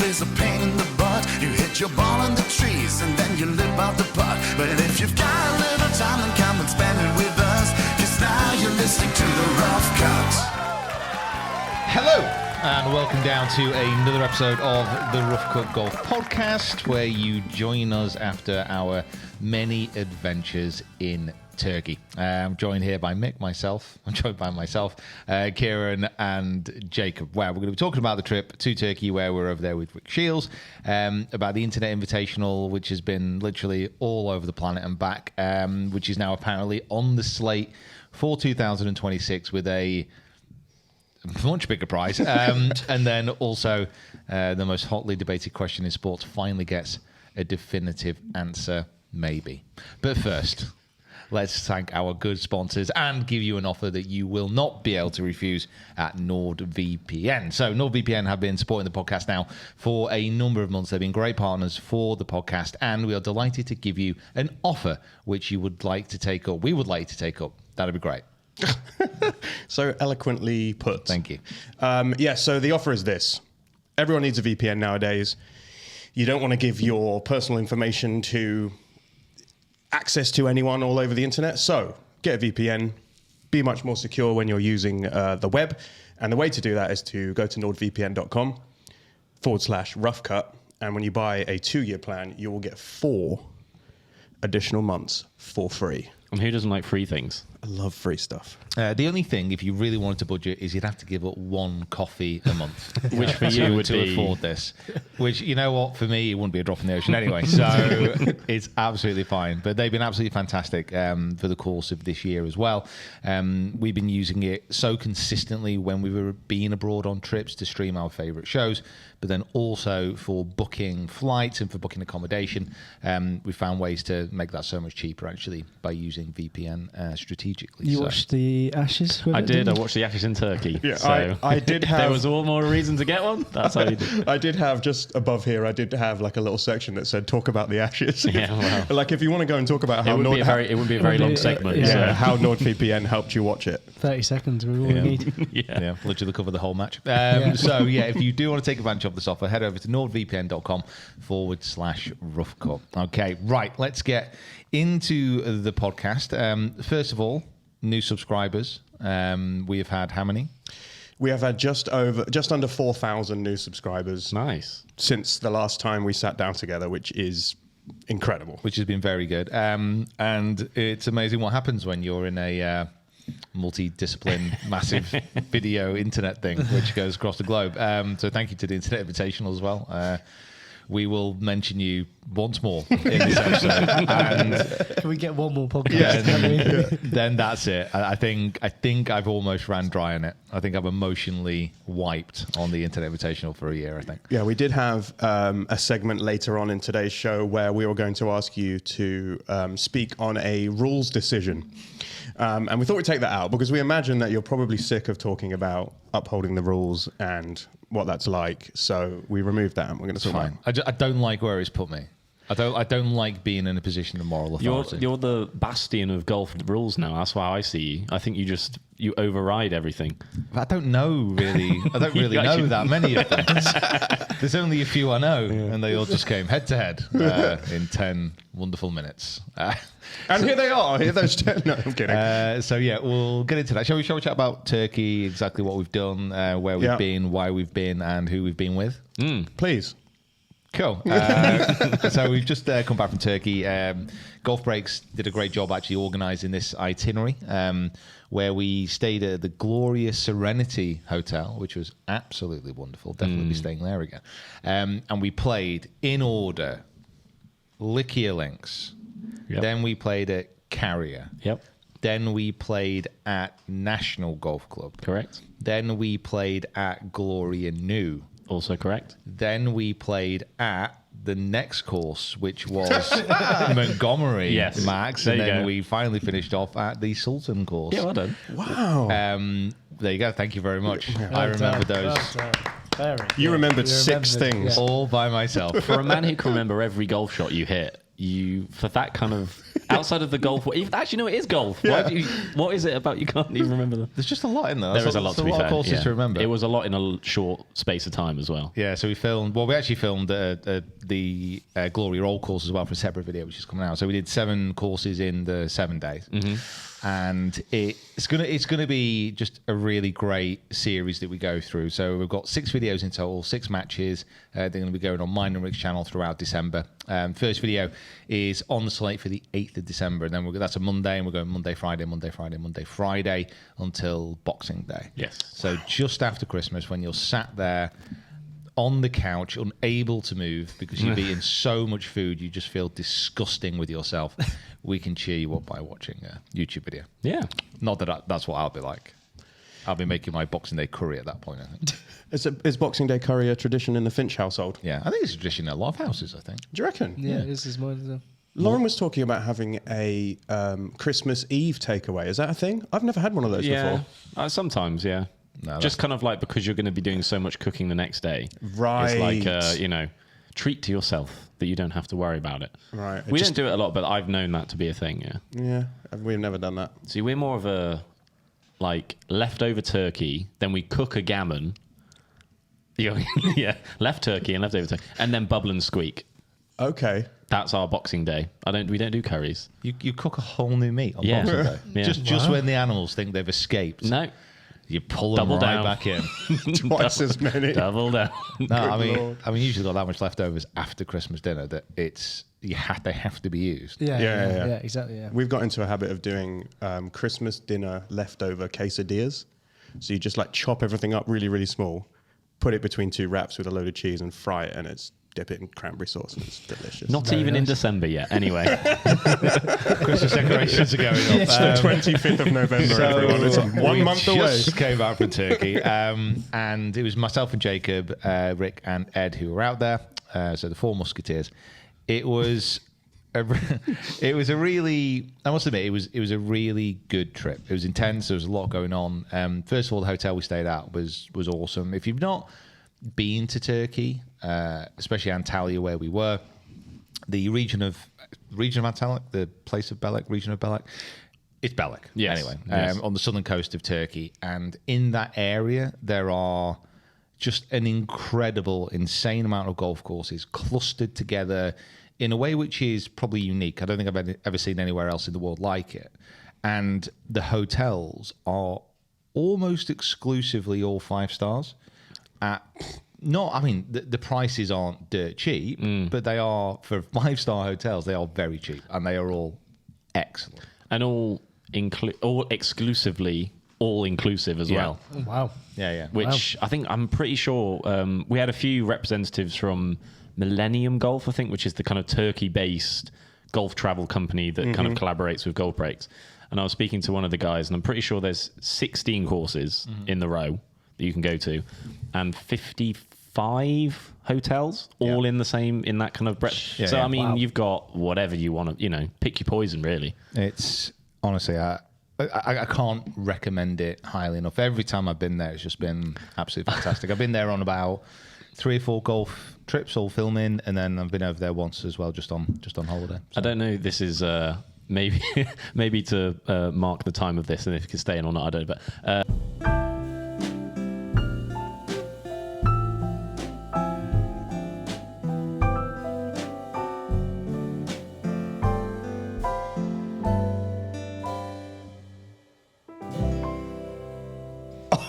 is a pain in the butt. You hit your ball in the trees and then you lip out the putt. But if you've got a little time, then come and spend it with us. 'Cause now you're listening to The Rough Cut. Hello, and welcome down to another episode of the Rough Cut Golf Podcast, where you join us after our many adventures in Turkey. I'm joined here by Mick, I'm joined by myself, Kieran and Jacob. Well, we're going to be talking about the trip to Turkey where we're over there with Rick Shiels, about the Internet Invitational, which has been literally all over the planet and back, which is now apparently on the slate for 2026 with a much bigger prize. And then also the most hotly debated question in sports finally gets a definitive answer, maybe. But first, let's thank our good sponsors and give you an offer that you will not be able to refuse at NordVPN. So NordVPN have been supporting the podcast now for a number of months. They've been great partners for the podcast, and we are delighted to give you an offer which you would like to take up. We would like to take up. That'd be great. So eloquently put. Thank you. So the offer is this. Everyone needs a VPN nowadays. You don't want to give your personal information to access to anyone all over the internet. So get a VPN. Be much more secure when you're using the web. And the way to do that is to go to nordvpn.com/roughcut. And when you buy a 2-year plan, you will get 4 additional months for free. And who doesn't like free things? I love free stuff. The only thing, if you really wanted to budget, is you'd have to give up 1 coffee a month. Which for you would to be... afford this. Which, you know what, for me, it wouldn't be a drop in the ocean anyway. So it's absolutely fine. But they've been absolutely fantastic for the course of this year as well. We've been using it so consistently when we were being abroad on trips to stream our favourite shows, but then also for booking flights and for booking accommodation. We found ways to make that so much cheaper, actually, by using VPN strategically. You watched the Ashes with I it, did. didn't I you? watched the Ashes in Turkey. Yeah, so I did if there have... was all more reason to get one, that's how you did. I did have, just above here, I did have like a little section that said talk about the Ashes. Yeah, wow. Like if you want to go and talk about how It wouldn't be a very long segment. Yeah. how NordVPN helped you watch it. 30 seconds, we all we need. Yeah. Literally cover the whole match. So if you do want to take advantage of this offer, head over to nordvpn.com/roughcut. Okay, right, let's get into the podcast. First of all, new subscribers. We have had how many? We have had just under 4,000 new subscribers. Nice. Since the last time we sat down together, which is incredible. Which has been very good. And it's amazing what happens when you're in a multi-discipline, massive video internet thing, which goes across the globe. So thank you to the Internet Invitational as well. We will mention you once more in this episode. And Can we get one more podcast? then that's it. I think I've almost ran dry on it. I think I've emotionally wiped on the Internet Invitational for a year, I think. Yeah, we did have a segment later on in today's show where we were going to ask you to speak on a rules decision. And we thought we'd take that out because we imagine that you're probably sick of talking about upholding the rules and what that's like. So we removed that and we're going to talk about it. I don't like where it's put me. I don't like being in a position of moral authority. You're the bastion of golf rules now. That's why I see you. I think you override everything. I don't know really. I don't really know that many of them. There's only a few I know, and they all just came head to head in 10 wonderful minutes. And here they are. Here those 10. No, I'm kidding. So yeah, we'll get into that. Shall we chat about Turkey? Exactly what we've done, where we've been, why we've been, and who we've been with. Please. Cool. So we've just come back from Turkey. Golf Breaks did a great job actually organising this itinerary, where we stayed at the glorious Serenity Hotel, which was absolutely wonderful. Definitely be staying there again. And we played in order Likia Links. Yep. Then we played at Carrier. Yep. Then we played at National Golf Club. Correct. Then we played at Gloria New. Also correct. Then we played at the next course, which was Montgomery, yes. Max. There and you then go. we finally finished off at the Sultan course. Yeah, well done. Wow. There you go. Thank you very much. I remember those You remembered 6 things. all by myself. For a man who can remember every golf shot you hit, for that kind of Outside of the golf, actually, no, it is golf. Yeah. What is it about you can't even remember them? There's just a lot in there. There is a lot to be fair. of courses to remember. It was a lot in a short space of time as well. Yeah, so we filmed. Well, we actually filmed the Glory Roll course as well for a separate video, which is coming out. So we did 7 courses in the 7 days, and it's gonna be just a really great series that we go through. So we've got 6 videos in total, 6 matches. They're going to be going on mine and Rick's channel throughout December. First video is on the slate for the 8th of December, and then that's a Monday, and we're going Monday, Friday, Monday, Friday, Monday, Friday until Boxing Day. Yes. So just after Christmas, when you're sat there on the couch, unable to move because you've eaten so much food, you just feel disgusting with yourself. We can cheer you up by watching a YouTube video. Yeah. Not that that's what I'll be like. I'll be making my Boxing Day curry at that point, I think. Is Boxing Day curry a tradition in the Finch household? Yeah, I think it's a tradition in a lot of houses, I think. Do you reckon? Yeah, this is mine as well. Lauren was talking about having a Christmas Eve takeaway. Is that a thing? I've never had one of those before. Sometimes, yeah. No, Just kind of like because you're going to be doing so much cooking the next day. Right. It's like, treat to yourself that you don't have to worry about it. Right. We don't do it a lot, but I've known that to be a thing, yeah. Yeah, we've never done that. See, we're more of a, like, leftover turkey, then we cook a gammon. Yeah, left turkey and leftover turkey. And then bubble and squeak. Okay. That's our Boxing Day. We don't do curries. You cook a whole new meat on Yeah. Boxing Day. Yeah. Just when the animals think they've escaped. No. You pull them Double right down. back in. Twice as many. Double down. No, I Lord. mean, usually got that much leftovers after Christmas dinner that they have to be used. Yeah. Exactly. Yeah. We've got into a habit of doing Christmas dinner leftover quesadillas. So you just like chop everything up really, really small, put it between 2 wraps with a load of cheese and fry it, and dip it in cranberry sauce, and it's delicious. Not even in December yet. Anyway. Christmas decorations are going up. It's the 25th of November, everyone. It's 1 month away. Just came back from Turkey, and it was myself and Jacob, Rick and Ed who were out there. So the 4 Musketeers. It was I must admit, it was a really good trip. It was intense. There was a lot going on. First of all, the hotel we stayed at was awesome. If you've not been to Turkey, especially Antalya, where we were, the region of Antalya, the place of Belek, region of Belek, it's Belek. Yes. Anyway, Yes. on the southern coast of Turkey, and in that area there are just an incredible, insane amount of golf courses clustered together in a way which is probably unique. I don't think I've ever seen anywhere else in the world like it. And the hotels are almost exclusively all 5 stars. The prices aren't dirt cheap, but they are, for 5-star hotels, they are very cheap, and they are all excellent. And all exclusively all-inclusive as well. Oh, wow. Yeah. Which I'm pretty sure we had a few representatives from Millennium Golf, I think, which is the kind of Turkey-based golf travel company that kind of collaborates with Golf Breaks. And I was speaking to one of the guys, and I'm pretty sure there's 16 courses in the row that you can go to, and 55 hotels all in that kind of breadth. So, I mean, you've got whatever you want to, pick your poison, really. It's honestly, I can't recommend it highly enough. Every time I've been there, it's just been absolutely fantastic. I've been there on about 3 or 4 golf trips, all filming, and then I've been over there once as well, just on holiday. So. I don't know. This is maybe to mark the time of this, and if it can stay in or not, I don't know. But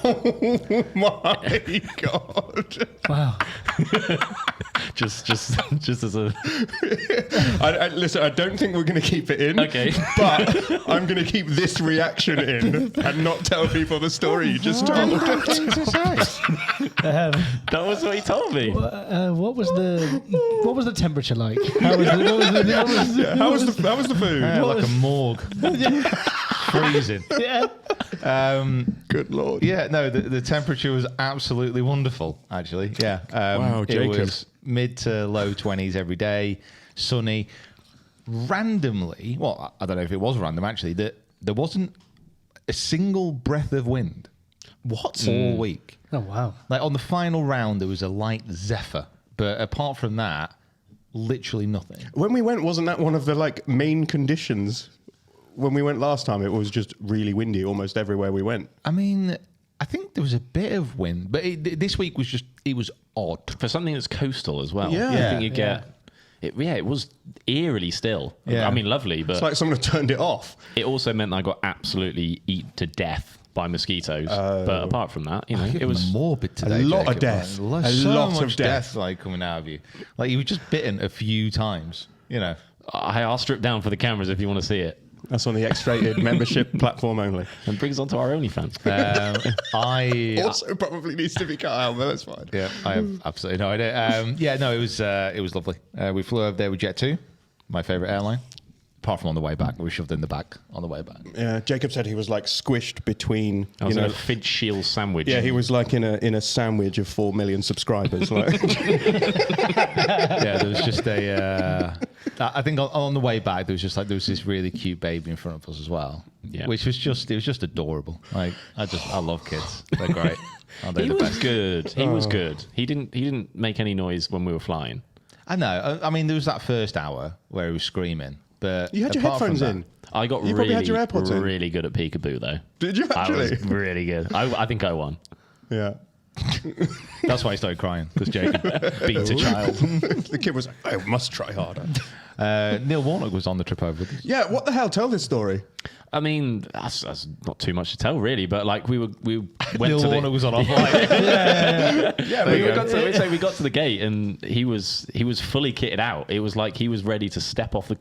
Oh my God. Wow. just as a Listen, I don't think we're going to keep it in. Okay. But I'm going to keep this reaction in and not tell people the story you just told. that was what he told me. What was the temperature like? How was the food? Like a morgue. Freezing. Yeah. Good Lord. Yeah, no, the temperature was absolutely wonderful, actually. Yeah. Wow, Jacob. It was mid to low 20s every day, sunny. Randomly, well, I don't know if it was random, actually, that there wasn't a single breath of wind. What? All week. Oh, wow. Like on the final round, there was a light zephyr. But apart from that, literally nothing. When we went, wasn't that one of the like main conditions? When we went last time, it was just really windy almost everywhere we went. I mean, I think there was a bit of wind, but this week was just, it was odd. For something that's coastal as well. Yeah. I think you get... It was eerily still. Yeah. I mean, lovely, but It's like someone had turned it off. it also meant that I got absolutely eaten to death by mosquitoes. But apart from that, it was... morbid today. A lot of Jacob. death. Like, A so lot much of death. like coming out of you. Like you were just bitten a few times. I'll strip down for the cameras if you want to see it. That's on the X-rated membership platform only. And brings on to our OnlyFans. Also, probably needs to be cut out, but that's fine. Yeah, I have absolutely no idea. It was lovely. We flew over there with Jet2, my favourite airline. Apart from on the way back, we were shoved in the back on the way back. Yeah, Jacob said he was like squished between. I was in a Finch Shiels sandwich. Yeah, he was like in a sandwich of 4 million subscribers. Like. Yeah, there was just I think on the way back there was this really cute baby in front of us as well. Yeah. Which was just adorable. Like I love kids. They're great. Aren't they He the was best? good. He was good. He didn't make any noise when we were flying. I know. I mean, there was that first hour where he was screaming, but You had your apart from headphones that- in. I got You probably had your AirPods in. really good at peekaboo though. Did you I actually? was really good. I think I won. Yeah. That's why he started crying, because Jacob beat a child. The kid was like, I must try harder. Neil Warnock was on the trip over with us. Yeah, what the hell? Tell this story. I mean, that's not too much to tell, really. But like, we went Neil to Warnock was on our flight. we got to the gate, and he was fully kitted out. It was like he was ready to step off the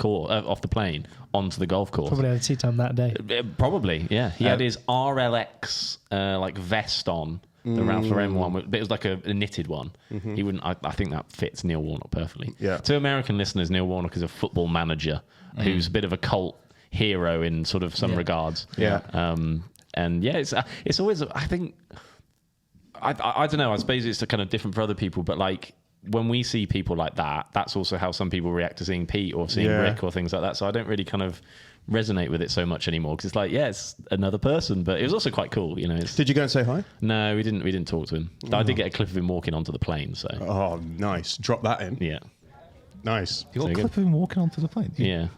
plane onto the golf course. Probably had a tea time that day. Probably, yeah. He had his RLX like vest on. The Ralph Lauren one, but it was like a knitted one. He wouldn't. I think that fits Neil Warnock perfectly. Yeah. To American listeners, Neil Warnock is a football manager who's a bit of a cult hero in sort of some regards. Yeah. And yeah, it's always. I think. I don't know. I suppose it's kind of different for other people, but like when we see people like that, that's also how some people react to seeing Pete or seeing Rick or things like that. So I don't really kind of resonate with it so much anymore because it's like, yeah, it's another person, but it was also quite cool, Did you go and say hi? No, we didn't talk to him. I did get a clip of him walking onto the plane, so Oh, nice. Drop that in. yeah, Nice. You got So a good. clip of him walking onto the plane. yeah,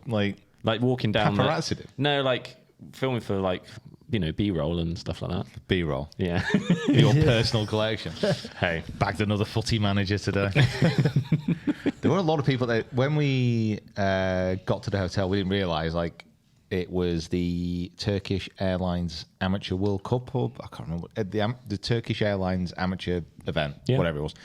Like walking down. paparazzi'd him? No, like filming for like B-roll and stuff like that. B-roll. Yeah. Your personal collection. Hey, Bagged another footy manager today. There were a lot of people that when we got to the hotel, we didn't realise like it was the Turkish Airlines Amateur World Cup, or I can't remember the Turkish Airlines Amateur event, whatever it was,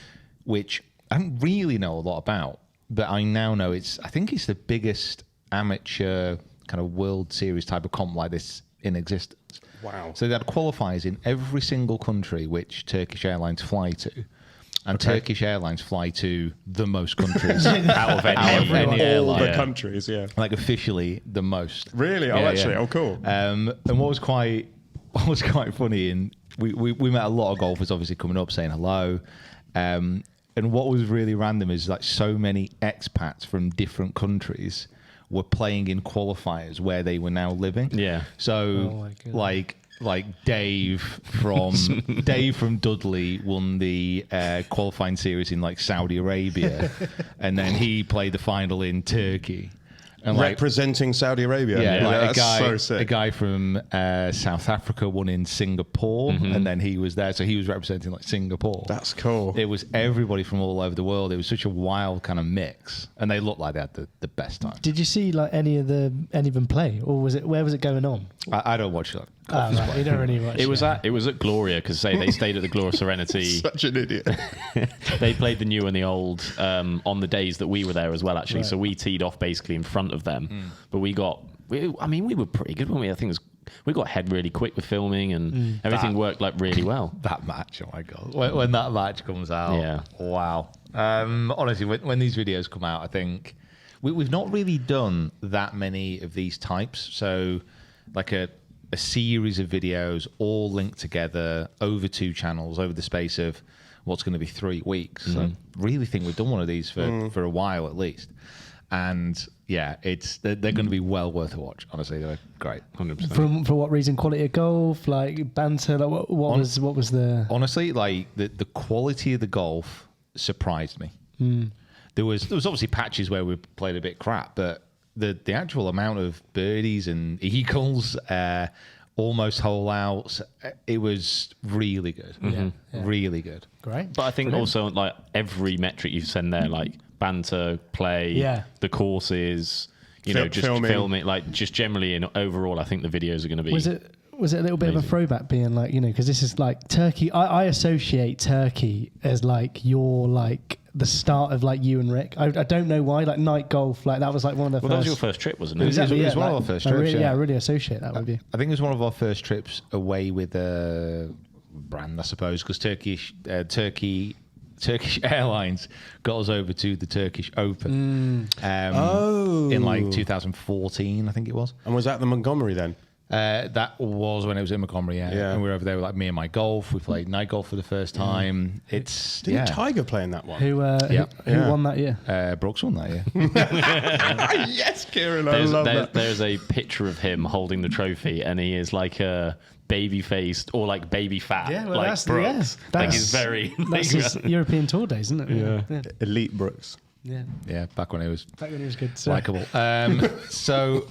which I don't really know a lot about, but I now know I think it's the biggest amateur kind of World Series type of comp like this in existence. Wow. So they had qualifiers in every single country which Turkish Airlines fly to. And Turkish Airlines fly to the most countries out of any All airline. the countries, yeah. Like officially the most. Really? Oh, actually? Oh, cool. And what was quite funny, and we met a lot of golfers obviously coming up saying hello. And what was really random is like so many expats from different countries were playing in qualifiers where they were now living. Yeah. So like Dave from Dudley won the qualifying series in like Saudi Arabia, and then he played the final in Turkey. And Representing Saudi Arabia. yeah, like that's a guy, so sick. a guy from South Africa won in Singapore, and then he was there, so he was representing like Singapore. That's cool. It was everybody from all over the world. It was such a wild kind of mix, and they looked like they had the best time. Did you see like any of them play, or where was it going on? I don't watch that. Oh, right, you don't really watch. it was at Gloria because they stayed at the Gloria Serenity. Such an idiot. They played the new and the old on the days that we were there as well, actually. Right. So we teed off basically in front of them, but we were pretty good when we. I think we got ahead really quick with filming and everything worked like really well. That match, oh my god! When that match comes out, Yeah. wow. Honestly, when these videos come out, I think we've not really done that many of these types. So, like a series of videos all linked together over 2 channels over the space of what's going to be 3 weeks. So I really think we've done one of these for a while at least. And yeah, they're going to be well worth a watch. Honestly, they're great. 100%. For what reason? Quality of golf, like banter. Like what was the? Honestly, like the quality of the golf surprised me. there was obviously patches where we played a bit crap, but the actual amount of birdies and eagles, almost hole outs, it was really good. Really good. Great. But I think also like every metric you send there, like banter, play, the courses, just filming, like just generally and overall, I think the videos are going to be. Was it a little bit of a throwback, being like, because this is like Turkey. I associate Turkey as like your like the start of like you and Rick. I don't know why, like night golf, like that was like one of the first. That was your first trip, wasn't it? Exactly, it was one of our first trips. I really associate that with you. I think it was one of our first trips away with a brand, I suppose, because Turkish Airlines got us over to the Turkish Open in like 2014, I think it was. And was that the Montgomery then? That was when it was in Montgomery, yeah. And we were over there with like me and my golf. We played night golf for the first time. Didn't Tiger play in that one? Who won that year? Brooks won that year. Yes, Kieran, I love that. There's a picture of him holding the trophy, and he is like a baby-faced or like baby fat, like that's Brooks. Like he's very. That's his European Tour days, isn't it? Yeah. Elite Brooks. Yeah, back when it was good. Likeable. So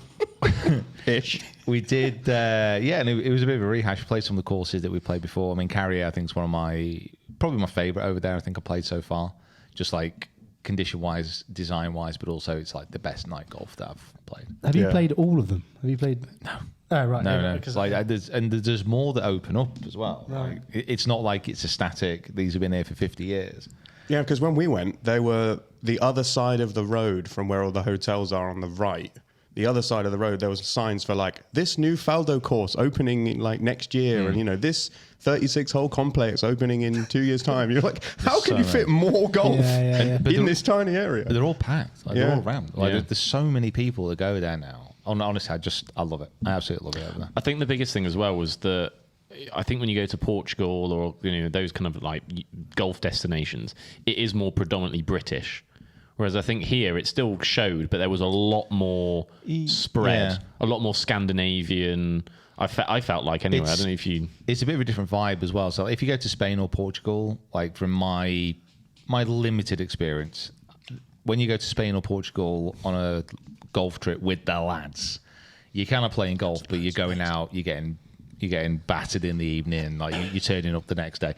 Ish. we did, and it was a bit of a rehash. We played some of the courses that we played before. I mean, Carrier, I think, is probably my favourite over there. I think I played so far, just like condition-wise, design-wise, but also it's like the best night golf that I've played. Have you played all of them? Have you played? No. Oh, right. No. It's like there's more that open up as well. Right. Like, it's not like it's a static. These have been here for 50 years. Yeah, because when we went, they were the other side of the road from where all the hotels are on the right. The other side of the road, there was signs for like this new Faldo course opening like next year, and this 36-hole complex opening in 2 years' time. You're like, how can you fit more golf in this tiny area? But they're all packed. Like, they're all rammed. Like, there's so many people that go there now. Honestly, I love it. I absolutely love it over there. I think the biggest thing as well was that I think when you go to Portugal or those kind of like golf destinations, it is more predominantly British. Whereas I think here it still showed, but there was a lot more spread, a lot more Scandinavian. I felt like anyway. I don't know if you. It's a bit of a different vibe as well. So if you go to Spain or Portugal, like from my limited experience, when you go to Spain or Portugal on a golf trip with the lads, you're kind of playing golf, but you're going out, you're getting battered in the evening, like you're turning up the next day.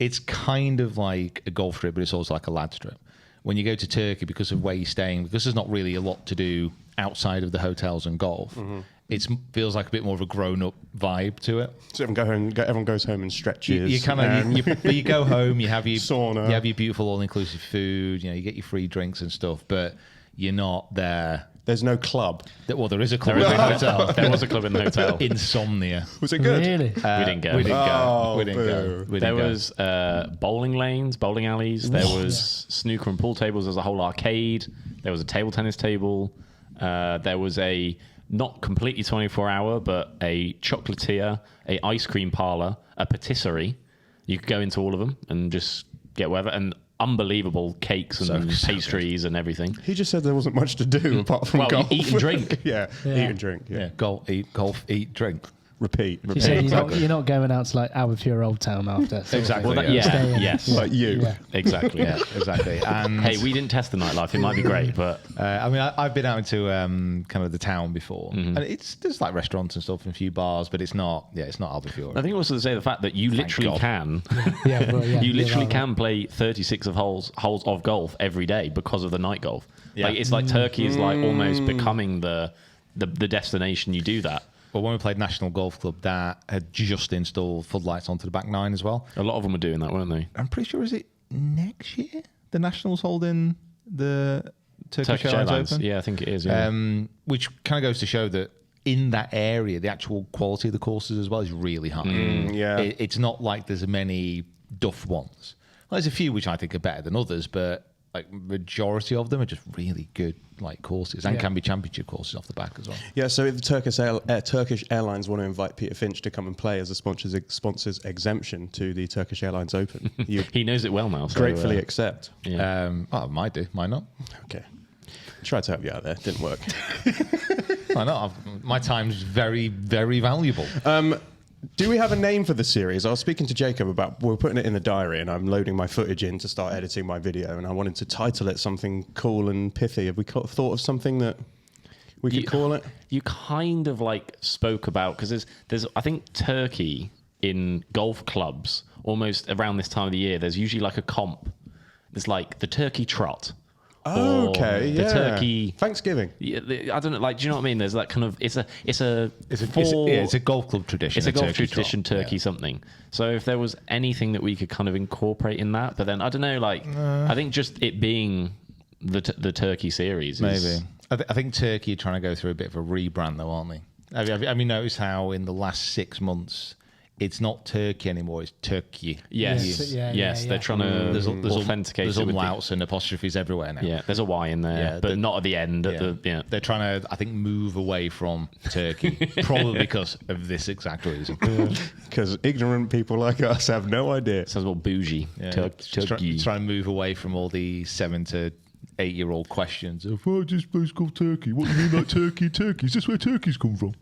It's kind of like a golf trip, but it's also like a lads trip. When you go to Turkey, because of where you're staying, because there's not really a lot to do outside of the hotels and golf, it feels like a bit more of a grown-up vibe to it. So everyone goes home and stretches. You go home, you have your sauna, you have your beautiful all-inclusive food, you get your free drinks and stuff, but you're not there. There's no club. Well, there is a club in the hotel. There was a club in the hotel. Insomnia. Was it good? Really? We didn't go. We didn't go. There was bowling lanes, bowling alleys. There was snooker and pool tables. There was a whole arcade. There was a table tennis table. There was a not completely 24-hour, but a chocolatier, a ice cream parlor, a patisserie. You could go into all of them and just get whatever. And unbelievable cakes and pastries and everything. He just said there wasn't much to do apart from golf. Eat and drink. Eat and drink. Yeah. Golf, eat, drink. Repeat. You said you're not going out to like Aberfure Old Town after. Exactly. Yes. Like you. Yeah. Exactly. Yeah. Exactly. And hey, we didn't test the nightlife. It might be great, but I mean, I've been out into kind of the town before, and there's like restaurants and stuff and a few bars, but it's not Aberfure. I think also to say the fact that you literally can, you literally can play 36 holes of golf every day because of the night golf. Yeah. Like it's like Turkey is like almost becoming the destination you do that. Well, when we played National Golf Club, that had just installed floodlights onto the back nine as well. A lot of them were doing that, weren't they? I'm pretty sure, is it next year? The Nationals holding the Turkish Airlines Open? Yeah, I think it is. Yeah. Which kind of goes to show that in that area, the actual quality of the courses as well is really high. It's not like there's many duff ones. Well, there's a few which I think are better than others, but like majority of them are just really good like courses and can be championship courses off the back as well. Yeah, so if the Turkish Airlines want to invite Peter Finch to come and play as a sponsor's exemption to the Turkish Airlines Open, you he knows it well now. So, gratefully accept. Yeah. Might do, might not. Okay. Tried to help you out there, didn't work. Why not? My time's very, very valuable. do we have a name for the series? I was speaking to Jacob about, we're putting it in the diary and I'm loading my footage in to start editing my video, and I wanted to title it something cool and pithy. Have we thought of something that we could call it? You kind of like spoke about, because there's I think Turkey in golf clubs almost around this time of the year. There's usually like a comp. There's like the Turkey Trot. Oh, okay, the yeah. Turkey Thanksgiving. Yeah, I don't know. Like, do you know what I mean? There's that kind of it's a golf club tradition. It's a golf Turkey tradition, trot. Turkey something. So if there was anything that we could kind of incorporate in that, but then I don't know. Like, I think just it being the Turkey series. Maybe. I think Turkey are trying to go through a bit of a rebrand, though, aren't they? Have you noticed how in the last 6 months it's not Turkey anymore, it's Turkey. Yes. They're trying to There's authenticate there's it with umlauts and apostrophes everywhere now. Yeah, there's a Y in there, but not at the end. They're trying to, I think, move away from Turkey, probably because of this exact reason. Because ignorant people like us have no idea. Sounds more bougie. Turkey. Trying to move away from all the 7 to 8-year-old questions of, oh, this place called Turkey. What do you mean, like Turkey? Is this where Turkey's come from?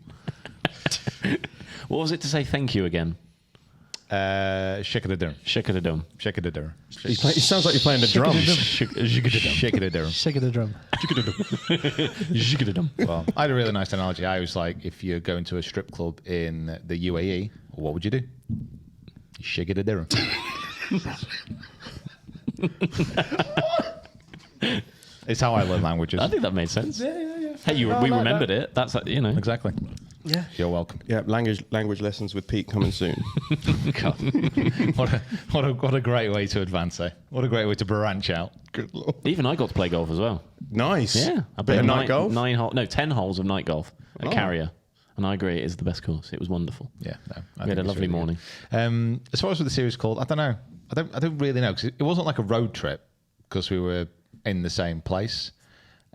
What was it to say thank you again? Shake-a-da-dum. Shake-a-da-dum. Shake-a-da-dum. He sounds like you're playing the drums. Shake-a-da-dum. Shake of the drum. Shake-a-da-dum. Well, I had a really nice analogy. I was like, if you're going to a strip club in the UAE, what would you do? Shake-a-da-dum. It's how I learn languages. I think that made sense. Yeah. Hey, we remembered it. That's Exactly. Yeah. You're welcome. Yeah, language lessons with Pete coming soon. God. What a great way to advance, eh? What a great way to branch out. Good Lord. Even I got to play golf as well. Nice. Yeah, I Bit of night golf? 10 holes of night golf at Carrier. And I agree, it is the best course. It was wonderful. Yeah, no. We had a lovely morning. As far as what the series called, I don't know. I don't really know, because it wasn't like a road trip, because we were in the same place.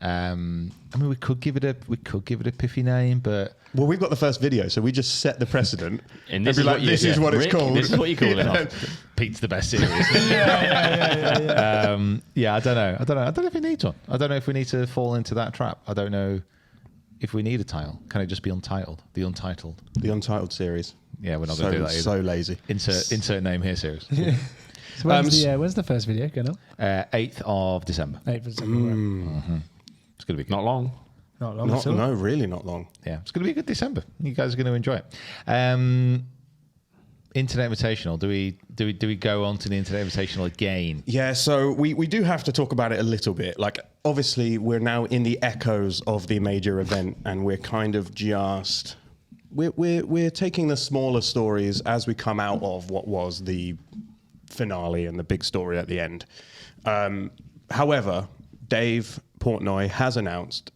I mean, we could give it a pithy name, but Well, we've got the first video, so we just set the precedent. And this be is like, what you- this is yeah. what it's Rick, called. this is what you call it off. Pete's the best series. Yeah, I don't know. I don't know if we need one. I don't know if we need to fall into that trap. I don't know if we need a title. Can it just be untitled? The Untitled. The Untitled series. Yeah, we're not going to do that either. So lazy. Insert name here, series. So when's the first video going on? 8th of December. 8th of December. It's going to be Not long. Not long at all. No, really not long. Yeah, it's going to be a good December. You guys are going to enjoy it. Internet Invitational. Do we go on to the Internet Invitational again? Yeah, so we do have to talk about it a little bit. Like, obviously, we're now in the echoes of the major event, and we're kind of just we're taking the smaller stories as we come out of what was the finale and the big story at the end. However, Dave Portnoy has announced,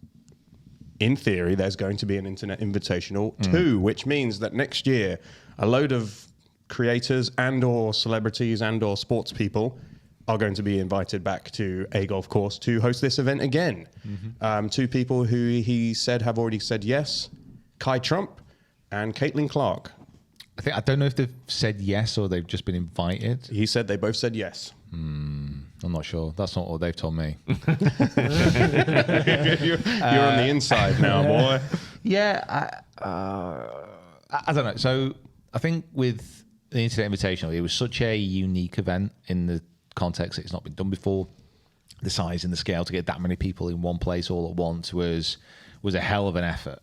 in theory, there's going to be an Internet Invitational 2, which means that next year a load of creators and or celebrities and or sports people are going to be invited back to a golf course to host this event again. 2 people who he said have already said yes, Kai Trump and Caitlin Clark. I don't know if they've said yes or they've just been invited. He said they both said yes. I'm not sure. That's not what they've told me. You're on the inside now, boy. Yeah, I don't know. So I think with the Internet Invitational, it was such a unique event in the context that it's not been done before. The size and the scale to get that many people in one place all at once was a hell of an effort.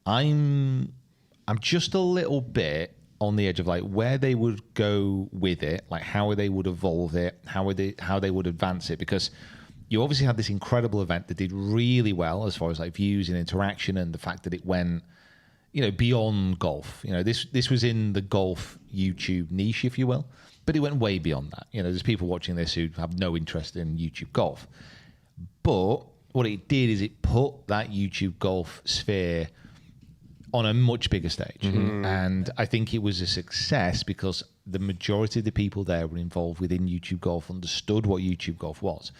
I'm just a little bit on the edge of like where they would go with it, like how they would evolve it, how they would advance it, because you obviously had this incredible event that did really well as far as like views and interaction, and the fact that it went, beyond golf. This was in the golf YouTube niche, if you will, but it went way beyond that. There's people watching this who have no interest in YouTube golf, but what it did is it put that YouTube golf sphere on a much bigger stage. And I think it was a success because the majority of the people there were involved within YouTube golf, understood what YouTube golf was.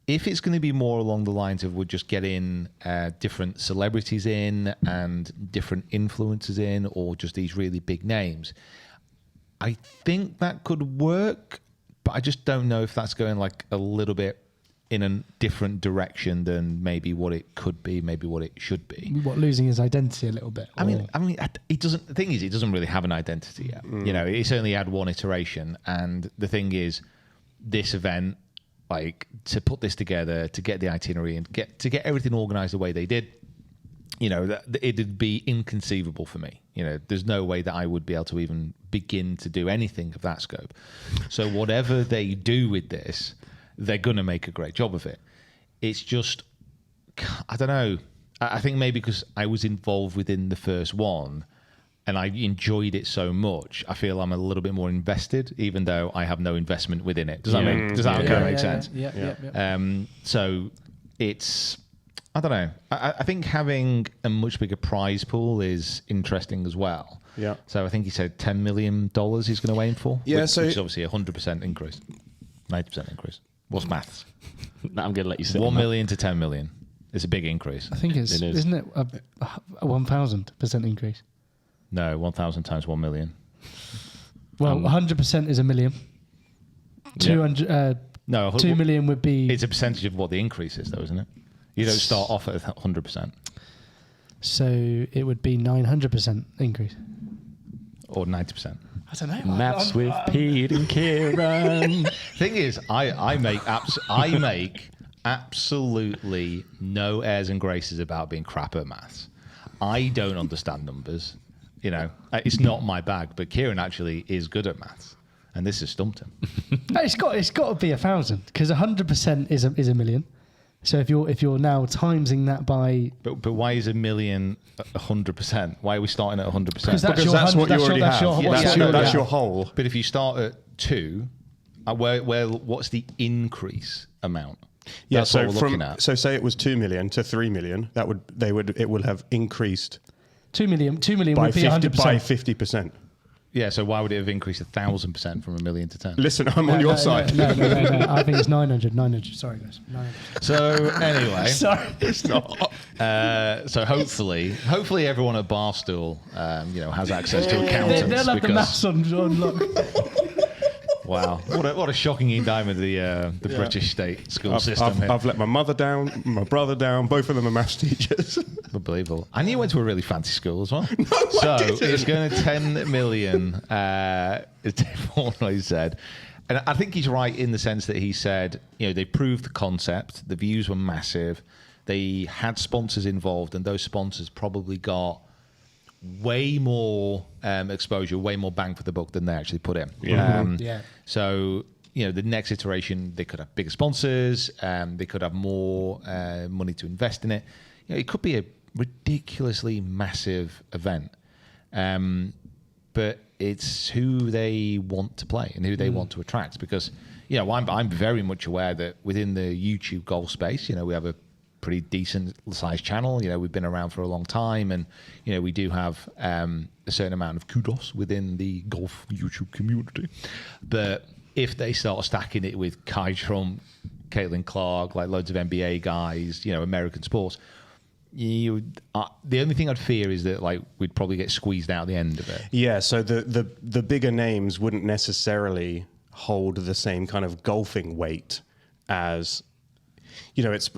If it's going to be more along the lines of we're just getting different celebrities in and different influencers in, or just these really big names, I think that could work, but I just don't know if that's going like a little bit in a different direction than maybe what it could be, maybe what it should be. What, losing his identity a little bit? I mean, it doesn't. The thing is, it doesn't really have an identity yet. You know, it's only had one iteration, and the thing is, this event, like to put this together, to get the itinerary and get everything organised the way they did, you know, it'd be inconceivable for me. You know, there's no way that I would be able to even begin to do anything of that scope. So whatever they do with this, they're going to make a great job of it. It's just, I don't know. I think maybe because I was involved within the first one and I enjoyed it so much, I feel I'm a little bit more invested, even though I have no investment within it. Does that make sense? Yeah. So it's, I don't know. I think having a much bigger prize pool is interesting as well. Yeah. So I think he said $10 million he's going to aim for. Yeah, which so is obviously 100% increase, 90% increase. What's maths? No, I'm going to let you sit. 1 million to 10 million. It's a big increase. I think it's, It is. isn't it a 1,000% increase? No, 1,000 times 1 million. Well, 100% is a million. 200, No, 2 million would be. It's a percentage of what the increase is, though, isn't it? You don't start off at 100%. So it would be 900% increase. Or 90%. I don't know. Maths with Pete and Kieran. Thing is, I make absolutely no airs and graces about being crap at maths. I don't understand numbers. You know, it's not my bag. But Kieran actually is good at maths, and this has stumped him. No, it's got to be 1,000 because 100% is a million. So if you're now timesing that by, But why is a million 100%? Why are we starting at 100%? Because that's Because your that's 100, what you that's already your- have. that's your- That's what's your- your- that's yeah. your whole. But if you start at 2, what's the increase amount? Yeah, That's so what we're looking at. so say it was 2 million to 3 million, it would have increased 2 million by would be 100%. 50%. Yeah, so why would it have increased 1,000% from a million to 10? Listen, I'm on your side. No. I think it's 900. Sorry, guys. 900. So anyway, Sorry. It's not. so hopefully everyone at Barstool, has access to accountants. They'll have the because- maths on lock. Wow, what a shocking indictment of the British state school system here. I've let my mother down, my brother down. Both of them are maths teachers. Unbelievable. And you went to a really fancy school as well. So it's going to 10 million, is what he said. And I think he's right in the sense that he said, they proved the concept, the views were massive, they had sponsors involved, and those sponsors probably got way more exposure, way more bang for the buck than they actually put in. Yeah. So, the next iteration, they could have bigger sponsors, they could have more money to invest in it. It could be a ridiculously massive event. But it's who they want to play and who they want to attract. Because, I'm very much aware that within the YouTube golf space, we have a pretty decent sized channel. We've been around for a long time, and we do have a certain amount of kudos within the golf YouTube community. But if they start stacking it with Kai Trump, Caitlin Clark, like loads of NBA guys, American sports, the only thing I'd fear is that we'd probably get squeezed out at the end of it. Yeah, so the bigger names wouldn't necessarily hold the same kind of golfing weight as, it's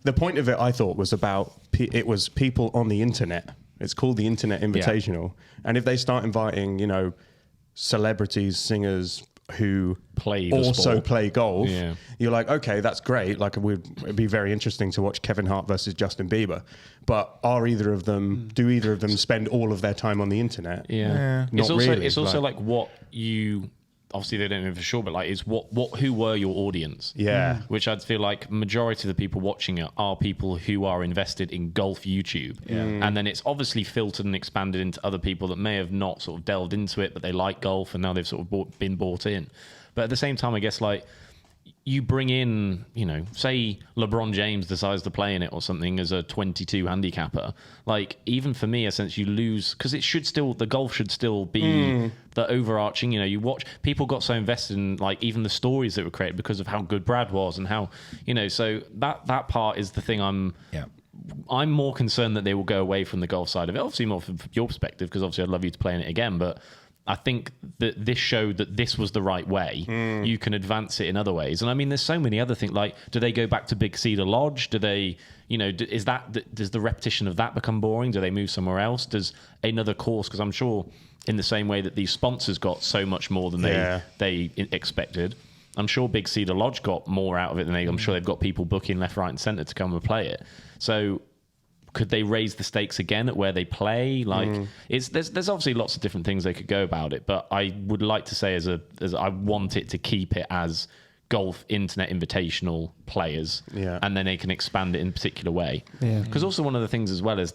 the point of it. I thought was about it was people on the internet. It's called the Internet Invitational, and if they start inviting, celebrities, singers who Play the also sport. play golf, Yeah. you're like, okay, that's great. It'd be very interesting to watch Kevin Hart versus Justin Bieber. But do either of them spend all of their time on the internet? Yeah. Not really, It's also like what you, obviously they don't know for sure, but is who were your audience? Yeah. Which I'd feel like majority of the people watching it are people who are invested in golf YouTube. And then it's obviously filtered and expanded into other people that may have not sort of delved into it, but they like golf and now they've sort of been bought in. But at the same time, I guess you bring in, say LeBron James decides to play in it or something as a 22 handicapper. Even for me, a sense you lose, because the golf should still be the overarching, you watch, people got so invested in even the stories that were created because of how good Brad was and how, so that part is the thing I'm more concerned that they will go away from the golf side of it. Obviously more from your perspective, because obviously I'd love you to play in it again, but I think that this showed that this was the right way. You can advance it in other ways. And I mean, there's so many other things. Like, do they go back to Big Cedar Lodge? Do they, does the repetition of that become boring? Do they move somewhere else? Does another course, because I'm sure in the same way that these sponsors got so much more than they expected, I'm sure Big Cedar Lodge got more out of it than I'm sure they've got people booking left, right and centre to come and play it. So could they raise the stakes again at where they play? Like, there's obviously lots of different things they could go about it, but I would like to say as I want it to keep it as golf internet invitational players, and then they can expand it in a particular way. Because also one of the things as well is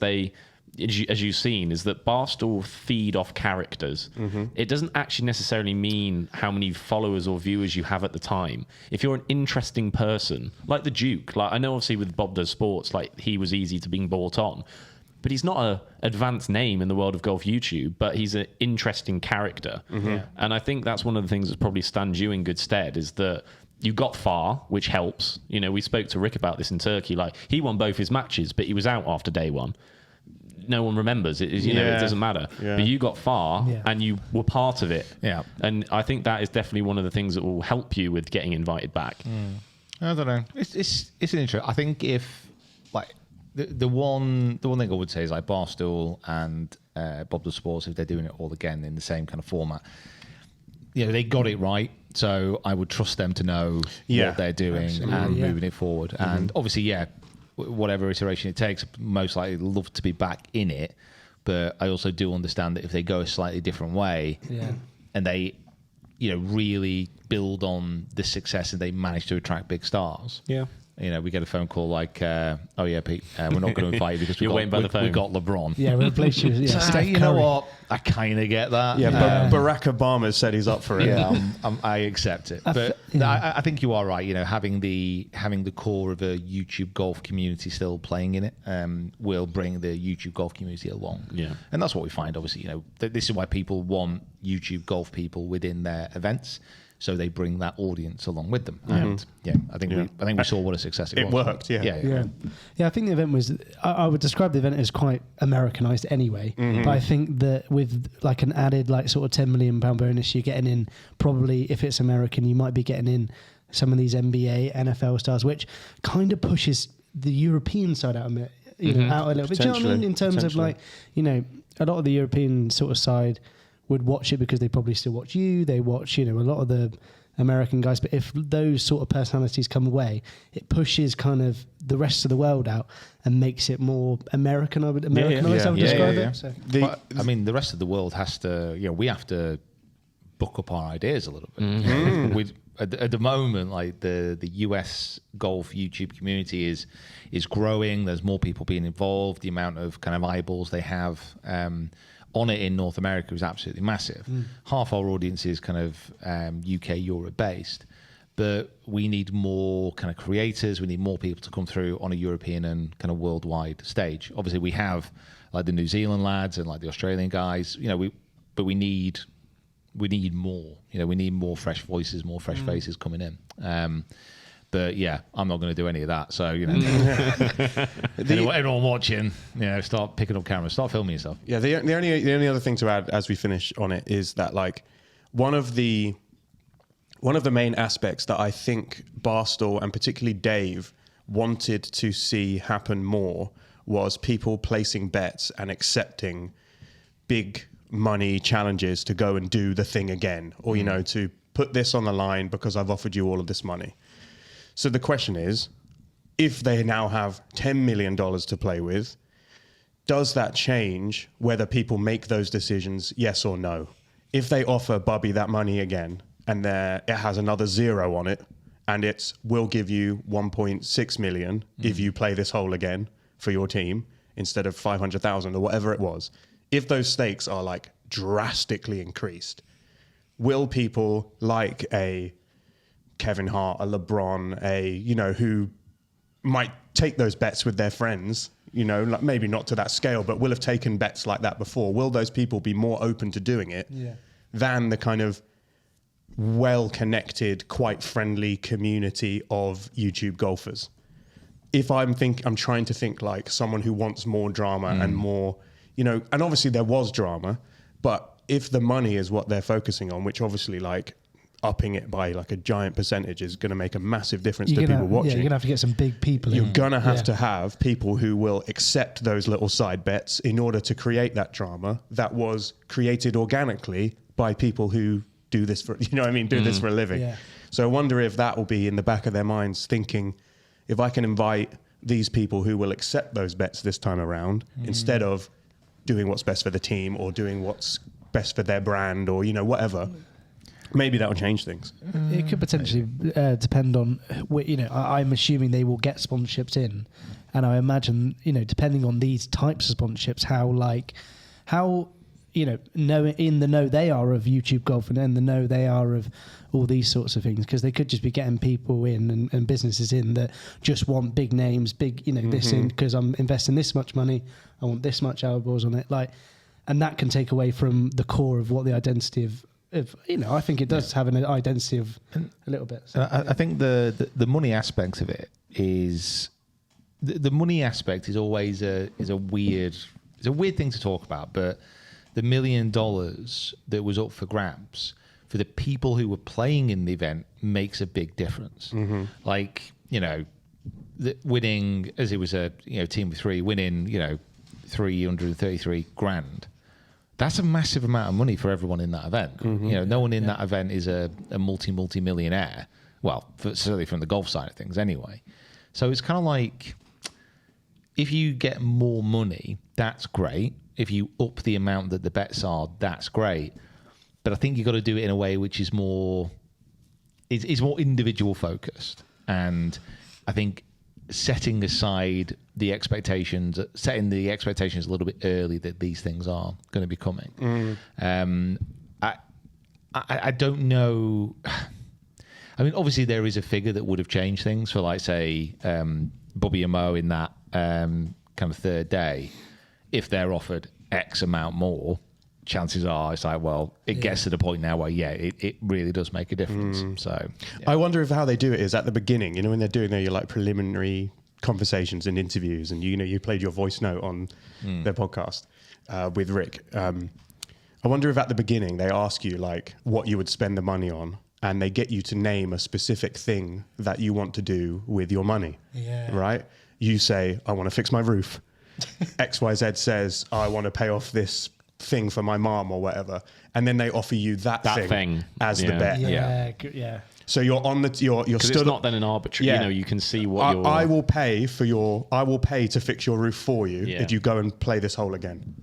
as you've seen, is that Barstool feed off characters. It doesn't actually necessarily mean how many followers or viewers you have at the time. If you're an interesting person, like the Duke, like I know obviously with Bob Does Sports, like he was easy to being brought on, but he's not an advanced name in the world of golf YouTube, but he's an interesting character. And I think that's one of the things that probably stands you in good stead, is that you got far, which helps. We spoke to Rick about this in Turkey. Like, he won both his matches, but he was out after day one. No one remembers it. It doesn't matter. But you got far and you were part of it. And I think that is definitely one of the things that will help you with getting invited back. I don't know. It's an interest. I think if like the one thing I would say is like Barstool and Bob the Sports, if they're doing it all again in the same kind of format, they got it right. So I would trust them to know what they're doing and moving it forward. And obviously, whatever iteration it takes, most likely love to be back in it. But I also do understand that if they go a slightly different way and they, really build on the success and they manage to attract big stars. We get a phone call like, "Oh yeah, Pete, we're not going to invite you because we got LeBron." We'll replace you. You know what? I kind of get that. But Barack Obama said he's up for it. I accept it. But I think you are right. having the core of a YouTube golf community still playing in it will bring the YouTube golf community along. And that's what we find. Obviously, this is why people want YouTube golf people within their events. So they bring that audience along with them, and I think we saw what a success it was. It worked, I think the event was. I would describe the event as quite Americanized anyway. But I think that with like an added like sort of £10 million bonus, you're getting in probably, if it's American, you might be getting in some of these NBA, NFL stars, which kind of pushes the European side out a bit, out a little bit. Do you know what I mean? In terms of like, a lot of the European sort of side would watch it because they probably still watch you. They watch, a lot of the American guys. But if those sort of personalities come away, it pushes kind of the rest of the world out and makes it more Americanized, I would describe it. So. The rest of the world has to, we have to book up our ideas a little bit. At the moment, like the US golf YouTube community is growing. There's more people being involved. The amount of kind of eyeballs they have on it in North America is absolutely massive. Half our audience is kind of UK, Europe based, but we need more kind of creators. We need more people to come through on a European and kind of worldwide stage. Obviously, we have like the New Zealand lads and like the Australian guys, but we need more. We need more fresh voices, more fresh faces coming in. But I'm not going to do any of that. So anyone watching, start picking up cameras, start filming yourself. Yeah. The only other thing to add as we finish on it is that like one of the main aspects that I think Barstool and particularly Dave wanted to see happen more was people placing bets and accepting big money challenges to go and do the thing again, or to put this on the line because I've offered you all of this money. So the question is, if they now have $10 million to play with, does that change whether people make those decisions, yes or no? If they offer Bubby that money again and it has another 0 on it and it's we'll give you 1.6 million if you play this hole again for your team instead of 500,000 or whatever it was, if those stakes are like drastically increased, will people like a Kevin Hart, a LeBron, who might take those bets with their friends, like maybe not to that scale, but will have taken bets like that before. Will those people be more open to doing it than the kind of well-connected, quite friendly community of YouTube golfers? If I'm trying to think like someone who wants more drama and more, and obviously there was drama, but if the money is what they're focusing on, which obviously like upping it by like a giant percentage is going to make a massive difference to people watching. Yeah, you're going to have to get some big people You're in. going to have to have people who will accept those little side bets in order to create that drama that was created organically by people who do this for, you know what I mean, do this for a living. Yeah. So I wonder if that will be in the back of their minds thinking, if I can invite these people who will accept those bets this time around, instead of doing what's best for the team or doing what's best for their brand or, you know, whatever, maybe that will change things. It could potentially depend on, you know, I'm assuming they will get sponsorships in. And I imagine, you know, depending on these types of sponsorships, how you know in the know they are of YouTube golf and in the know they are of all these sorts of things, because they could just be getting people in and businesses in that just want big names, big, you know, this in because I'm investing this much money, I want this much eyeballs on it, like, and that can take away from the core of what the identity of you know, I think it does have an identity of a little bit. So. I think the money aspect of it is the money aspect is always a weird thing to talk about, but the $1 million that was up for grabs for the people who were playing in the event makes a big difference. Like, you know, winning, as it was a, you know, team of three, winning, you know, 333 grand. That's a massive amount of money for everyone in that event. You know, no one in that event is a multi-millionaire. Well, certainly from the golf side of things anyway. So it's kind of like, if you get more money, that's great. If you up the amount that the bets are, that's great. But I think you've got to do it in a way which is more, is more individual focused. And I think setting aside the expectations, setting the expectations a little bit early that these things are going to be coming. I don't know. I mean, obviously there is a figure that would have changed things for, like, say, Bobby and Mo in that kind of third day. If they're offered X amount more, chances are it's like, well, it gets to the point now where, it really does make a difference. So I wonder if how they do it is at the beginning, you know, when they're doing their like preliminary conversations and interviews, and you know, you played your voice note on their podcast with Rick. I wonder if at the beginning they ask you like what you would spend the money on, and they get you to name a specific thing that you want to do with your money. Yeah. Right? You say, I want to fix my roof. XYZ says, I want to pay off this thing for my mom or whatever, and then they offer you that thing as the bet. Yeah. So you're on the you're still, it's not then an arbitrary. You know, you can see what you're. I will pay to fix your roof for you if you go and play this hole again.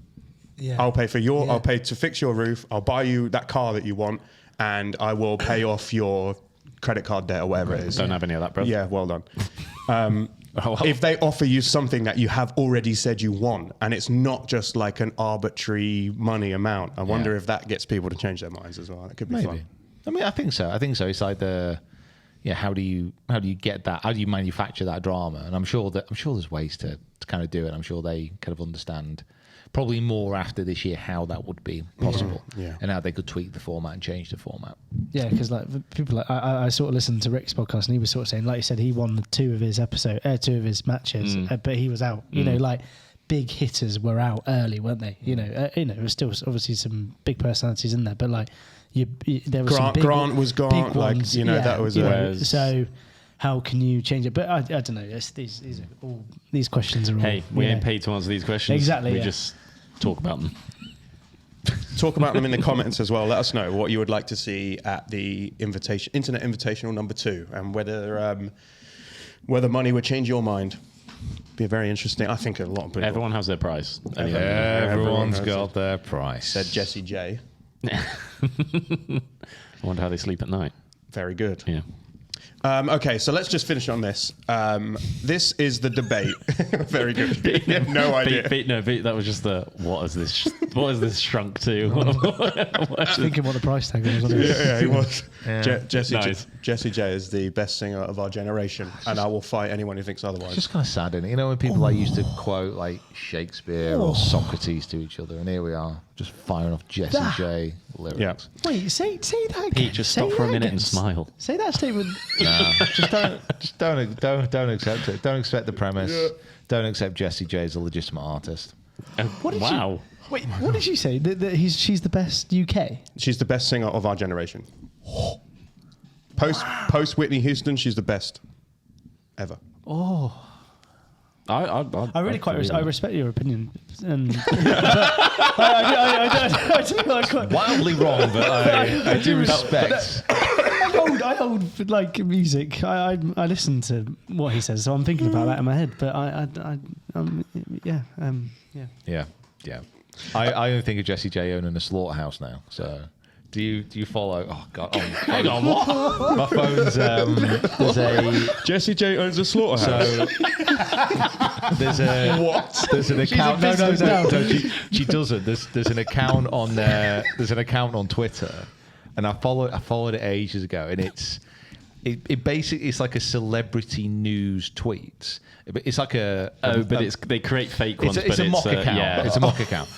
Yeah. I'll pay to fix your roof. I'll buy you that car that you want, and I will pay off your credit card debt or whatever it is. Don't have any of that, bro. Yeah, well done. If they offer you something that you have already said you want, and it's not just like an arbitrary money amount, I wonder if that gets people to change their minds as well. That could be fun. I mean, I think so. It's like how do you get that? How do you manufacture that drama? And I'm sure there's ways to kind of do it. I'm sure they kind of understand probably more after this year how that would be possible, and how they could tweak the format and change the format. Yeah, because like people, like I sort of listened to Rick's podcast, and he was sort of saying, like you said, he won two of his matches, but he was out. You know, like big hitters were out early, weren't they? You know, there was still obviously some big personalities in there, but like there was Grant was gone. Like ones, that was so. How can you change it? But I don't know. These are all these questions are all. Hey, we ain't paid to answer these questions. Exactly. We just talk about them. Talk about them in the comments as well. Let us know what you would like to see at the Internet Invitational number 2, and whether money would change your mind. Be very interesting. I think a lot of people. Everyone has their price. Everyone's got their price. Said Jessie J. I wonder how they sleep at night. Very good. Yeah. Okay, so let's just finish on this. This is the debate. Very good. No idea. That was just what is this shrunk to? Thinking what the price tag was on it. Yeah, he was. Yeah. Jessie J is the best singer of our generation, and I will fight anyone who thinks otherwise. It's just kind of sad, isn't it? You know, when people used to quote like Shakespeare or Socrates to each other, and here we are just firing off Jessie J lyrics. Yeah. Wait, say that again. Pete, just stop for a minute and smile. Say that statement. No, just don't accept it. Don't accept the premise. Yeah. Don't accept Jessie J as a legitimate artist. What did Wow. Wait, what did you say? She's the best UK? She's the best singer of our generation. Post Whitney Houston, she's the best ever. Oh. I really I respect your opinion, and Wildly wrong, but I do respect. I hold like music. I listen to what he says, so I'm thinking about that in my head. But yeah. Yeah. I only think of Jessie J owning a slaughterhouse now. So, do you follow? Oh God! Hang on, what? My phone's there's a Jessie J owns a slaughterhouse. so there's a What? There's an account. No, She doesn't. There's an account on there's an account on Twitter, and I followed it ages ago, and it basically it's like a celebrity news tweets. It's like they create fake ones. It's a mock account. Yeah. It's a mock account.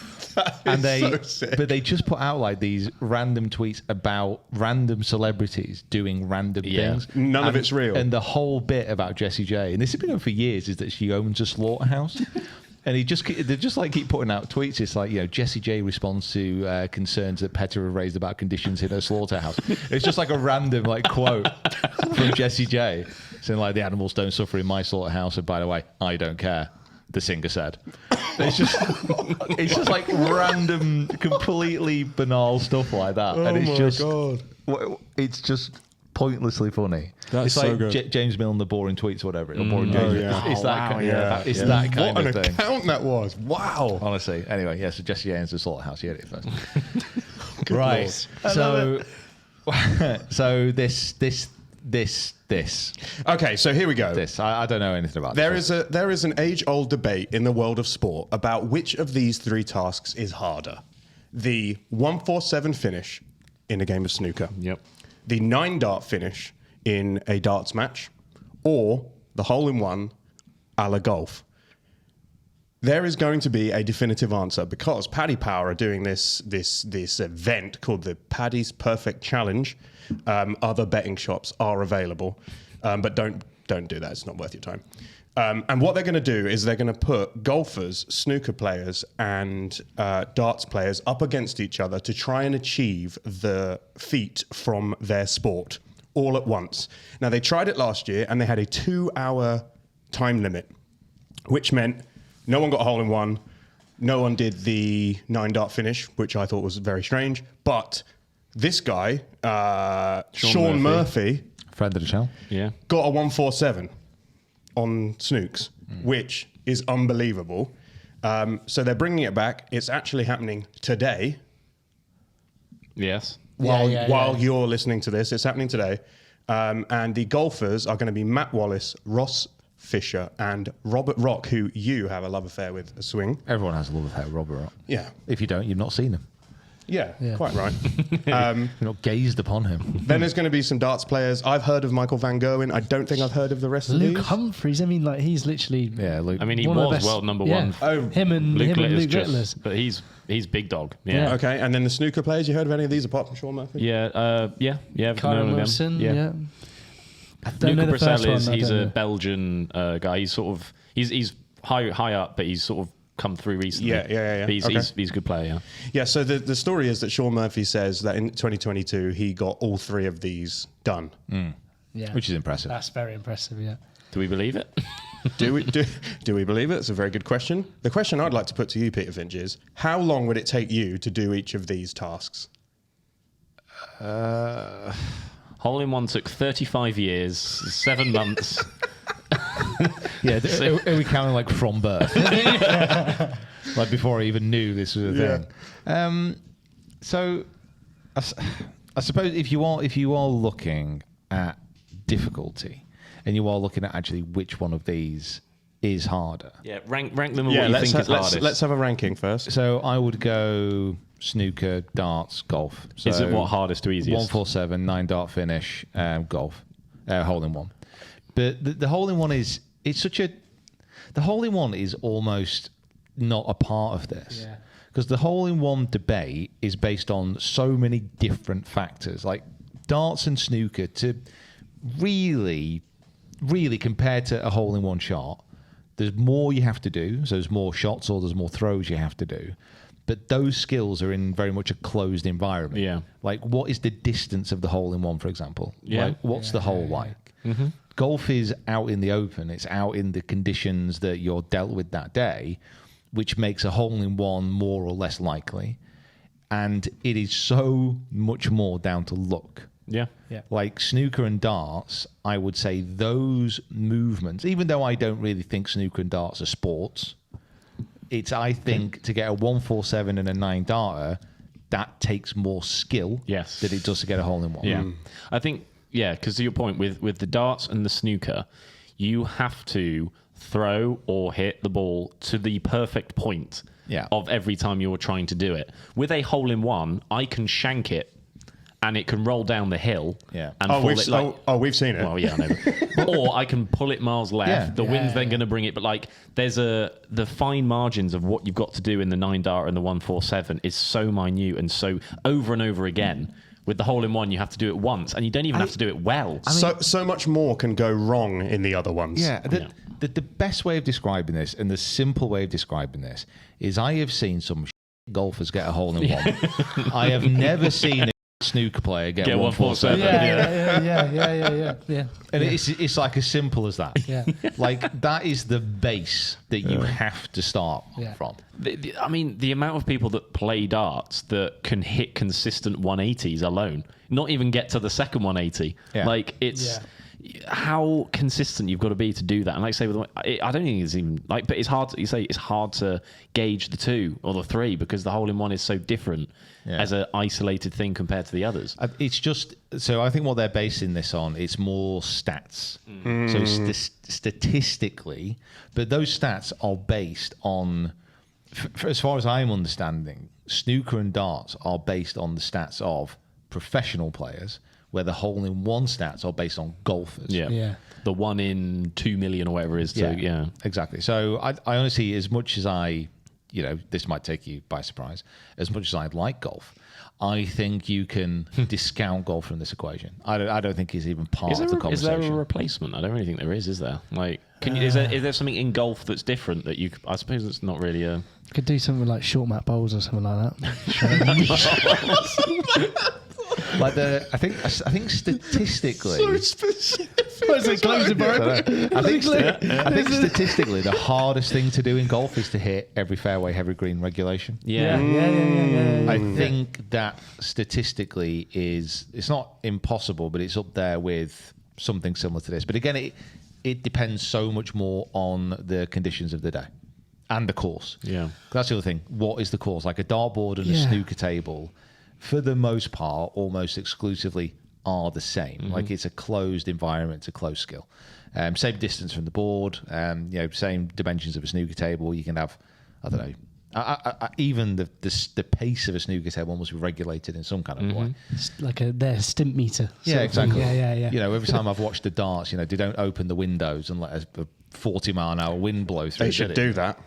And so sick. but they just put out like these random tweets about random celebrities doing random things. None of it's real. And the whole bit about Jessie J, and this has been going for years, is that she owns a slaughterhouse. And they just like keep putting out tweets. It's like, Jessie J responds to concerns that PETA have raised about conditions in her slaughterhouse. It's just like a random like quote from Jessie J saying like, the animals don't suffer in my slaughterhouse, and by the way, I don't care. The singer said. It's just like random, completely banal stuff like that, and it's just pointlessly funny. That's it's so like good. James Milne, the boring tweets, or whatever. Or boring James. yeah. It's that kind. It's that kind What of an thing. account that was! Wow. Honestly. Anyway, so Jessie J owns the slaughterhouse. You heard it first. Right. Lord. So this. Okay, so here we go. I don't know anything about this. There is an age-old debate in the world of sport about which of these three tasks is harder: the 147 finish in a game of snooker, Yep. the 9-dart finish in a darts match, or the hole-in-one a la golf. There is going to be a definitive answer because Paddy Power are doing this event called the Paddy's Perfect Challenge. Other betting shops are available, but don't do that. It's not worth your time. And what they're going to do is they're going to put golfers, snooker players, and darts players up against each other to try and achieve the feat from their sport all at once. Now, they tried it last year, and they had a 2-hour time limit, which meant no one got a hole-in-one. No one did the 9-dart finish, which I thought was very strange. But this guy, Sean Murphy, Friend of the channel. Yeah. got a 147 on Snooks, which is unbelievable. So they're bringing it back. It's actually happening today. Yes. While you're listening to this, it's happening today. And the golfers are going to be Matt Wallace, Ross Fisher, and Robert Rock, who you have a love affair with a swing. Everyone has a love affair with Robert Rock. Yeah. If you don't, you've not seen him. Yeah, quite right. You've not gazed upon him. Then there's going to be some darts players. I've heard of Michael Van Gerwen. I don't think I've heard of the rest of Luke these. Humphries. I mean, like he's literally. Yeah, Luke. I mean, he one of the was best- world number yeah. one. Oh, Him and Luke Littler's. But he's big dog. Yeah. Okay, and then the snooker players. You heard of any of these apart from Sean Murphy? Yeah. Kyron Wilson. Yeah. I don't Luca know the first Bracell one. he's a Belgian guy. He's sort of he's high up, but he's sort of come through recently. Yeah. But he's a good player. Yeah. Yeah, so the story is that Sean Murphy says that in 2022 he got all three of these done. Yeah. Which is impressive. That's very impressive. Yeah. Do we believe it? Do we believe it? It's a very good question. The question I'd like to put to you, Peter Finch, is how long would it take you to do each of these tasks? Hole in one took 35 years, 7 months. Yeah, are we counting like from birth? Like before I even knew this was a thing. So I suppose if you are looking at difficulty and you are looking at actually which one of these is harder. Yeah, rank them on what you think is hardest. Let's have a ranking first. So I would go snooker, darts, golf. So Is it what hardest to easiest? 147, 9-dart finish, golf, hole in one. But the hole in one is the hole in one is almost not a part of this. Yeah. Because the hole in one debate is based on so many different factors, like darts and snooker, to really compared to a hole in one shot, There's more you have to do. So there's more shots or there's more throws you have to do. But those skills are in very much a closed environment. Yeah. Like, what is the distance of the hole in one, for example? Yeah. Like, what's the hole like? Mm-hmm. Golf is out in the open. It's out in the conditions that you're dealt with that day, which makes a hole in one more or less likely. And it is so much more down to luck. Yeah. Like snooker and darts, I would say those movements, even though I don't really think snooker and darts are sports, I think to get a 147 and a 9 darter, that takes more skill than it does to get a hole in one. Yeah. I think, because to your point, with the darts and the snooker, you have to throw or hit the ball to the perfect point of every time you're trying to do it. With a hole in one, I can shank it and it can roll down the hill. Yeah. And we've seen it. Well, yeah, I know. Or I can pull it miles left. Yeah. The wind's then going to bring it. But like, there's the fine margins of what you've got to do in the 9 dart and the 147 is so minute and so over and over again. With the hole in one, you have to do it once, and you don't even have to do it well. So much more can go wrong in the other ones. Yeah. The best way of describing this, and the simple way of describing this, is I have seen some golfers get a hole in one. I have never seen a snooker player get 147. Yeah. And it's like as simple as that. Yeah. Like, that is the base that you have to start from. I mean, the amount of people that play darts that can hit consistent 180s alone, not even get to the second 180. Yeah. Like, it's how consistent you've got to be to do that. And like I say, I don't think it's even like, but it's hard. You say it's hard to gauge the 2 or the 3 because the hole in one is so different as an isolated thing compared to the others. It's just, so I think what they're basing this on, it's more stats. So statistically, but those stats are based on, as far as I'm understanding, snooker and darts are based on the stats of professional players, where the hole in one stats are based on golfers. Yeah. The 1 in 2 million or whatever it is. Exactly. So I honestly, as much as this might take you by surprise, as much as I like golf, I think you can discount golf from this equation. I don't think it's even part of the conversation. Is there a replacement? I don't really think there is there? Like, is there something in golf that's different that you? I suppose it's not really a. Could do something like short mat bowls or something like that. Like I think statistically, so specific. I think statistically, the hardest thing to do in golf is to hit every fairway, every green regulation. Yeah. I think that statistically it's not impossible, but it's up there with something similar to this. But again, it depends so much more on the conditions of the day and the course. Yeah, that's the other thing. What is the course? Like a dartboard and a snooker table, for the most part, almost exclusively are the same. Mm-hmm. Like, it's a closed environment, it's a closed skill. Same distance from the board, same dimensions of a snooker table. You can have, I don't know, even the pace of a snooker table must be regulated in some kind of way. It's like their stimp meter. Yeah, exactly. Yeah. Every time I've watched the darts, they don't open the windows and let a 40-mile-an-hour wind blow through. They should do that.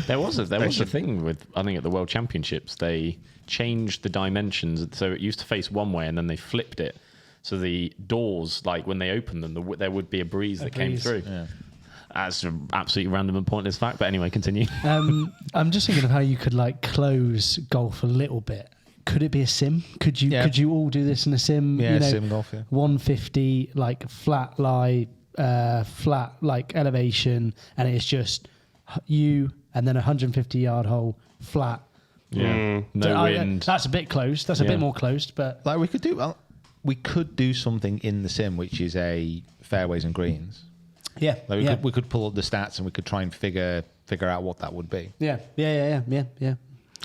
There was a thing with, I think, at the World Championships, they changed the dimensions. So it used to face one way and then they flipped it. So the doors, like when they opened them, there would be a breeze that came through. Yeah. That's an absolutely random and pointless fact. But anyway, continue. I'm just thinking of how you could like close golf a little bit. Could it be a sim? Could you all do this in a sim? Yeah, sim golf, 150, like flat lie, flat like elevation, and it's just you and then 150-yard hole flat. Yeah, no wind. That's a bit closed. That's a bit more closed, but like we could do something in the sim which is a fairways and greens. Yeah, like we could pull up the stats and we could try and figure out what that would be. Yeah.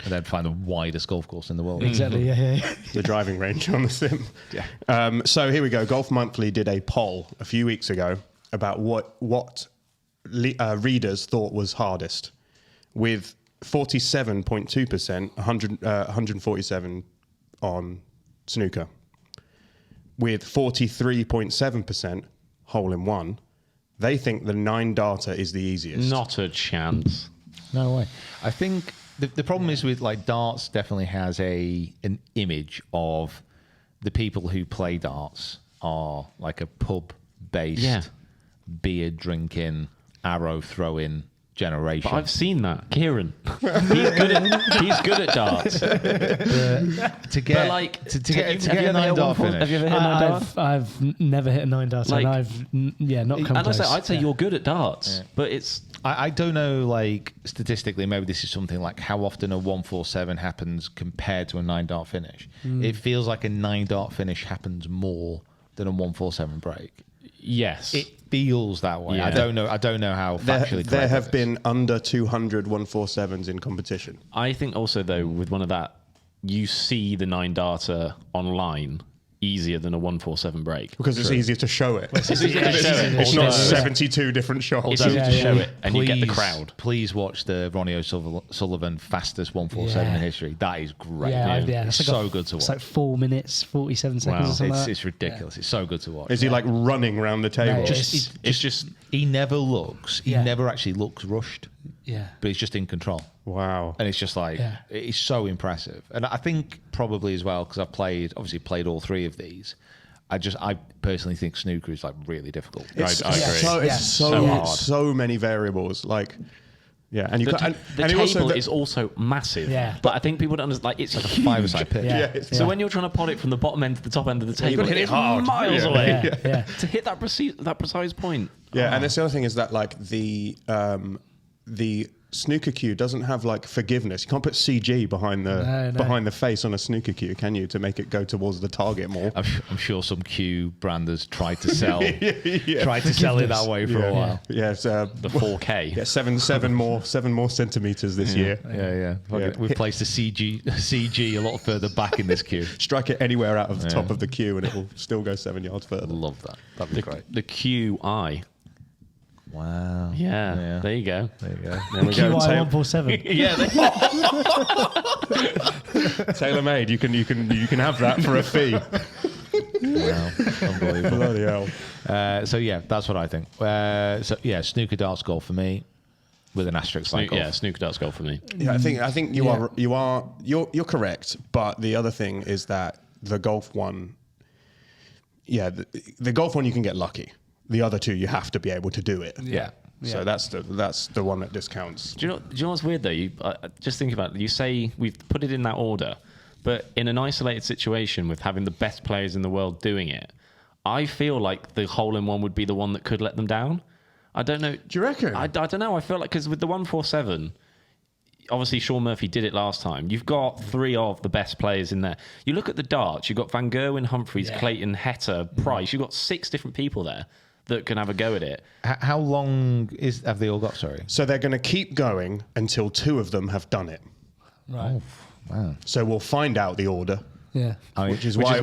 And then find the widest golf course in the world. Exactly. Yeah. The driving range on the sim. Yeah. So here we go. Golf Monthly did a poll a few weeks ago about what readers thought was hardest, with 47.2%, 147 on snooker, with 43.7% hole in one. They think the 9 darter is the easiest. Not a chance. No way. I think the problem is with like darts definitely has an image of the people who play darts are like a pub based beer drinking arrow throwing generation. But I've seen that, Kieran. he's good at darts. To get a 9-dart finish. Have you ever hit a 9-dart? I've never hit a 9-dart, Like- and I've not come close. I'd say you're good at darts, but it's I don't know, like, statistically, maybe this is something like how often a 147 happens compared to a 9-dart finish. It feels like a 9-dart finish happens more than a 147 break. yes. It feels that way. Yeah. I don't know how factually There correct have that is. been under 200 147s in competition. I think also though with one of that, you see the 9-darter online easier than a 147 break. Because it's easier to show it. It's easier to show it. It's not Also- 72 different shots. It's easier to show it, and you get the Please- crowd. Please watch the Ronnie O'Sullivan fastest 147 in history. That is great. It's It's so good to watch. It's like 4 minutes, 47 seconds Wow. or something like that. It's ridiculous. It's so good to watch. Is he like running around the table? No, It's just He never looks. He Yeah. never actually looks rushed. Yeah. But he's just in control. Wow. And it's just like, it's so impressive. And I think probably as well, because I've obviously played all three of these, I personally think snooker is like really difficult. It's, I agree. it's so So hard. hard. So many variables. Like, yeah. And you the, got, and, the and table also is also massive. Yeah. But I think people don't understand. Like it's Like a huge. 5-a-side pitch. Yeah. Yeah, it's- So when you're trying to pot it from the bottom end to the top end of the table, gotta hit it it's hard. miles Yeah. away Yeah. to hit that precise point. Yeah, and that's the other thing is that like the snooker cue doesn't have like forgiveness. You can't put CG behind the No. behind the face on a snooker cue, can you? To make it go towards the target more. I'm sure some Q branders tried to sell Yeah. tried to sell it that way for a while. Yeah, it's, The 4K. yeah, seven more centimeters this year. Yeah. Yeah. We've placed a CG a lot further back in this queue. Strike it anywhere out of the top of the queue, and it will still go 7 yards further. Love that. That'd be great. The QI. Wow. Yeah. There you go. There you go. There we go. QI 147. Yeah. Tailor made. You can have that for a fee. Wow. Unbelievable. Bloody hell. So yeah, that's what I think. So yeah, snooker darts golf for me, with an asterisk like golf. Yeah, snooker darts goal for me. Yeah, I think Yeah. you're correct. But the other thing is that the golf one, the golf one you can get lucky. The other two you have to be able to do it. Yeah. So that's the one that discounts. Do you know what's weird though? You just think about it. You say we've put it in that order, but in an isolated situation with having the best players in the world doing it, I feel like the hole-in-one would be the one that could let them down. I don't know. Do you reckon? I don't know. I feel like because with the 147, obviously Sean Murphy did it last time. You've got 3 of the best players in there. You look at the darts. You've got Van Gerwen, Humphreys, Clayton, Hetter, Price. You've got 6 different people there that can have a go at it. How long have they all got? Sorry. So they're going to keep going until 2 of them have done it. Right. Wow. So we'll find out the order. Yeah. Which is why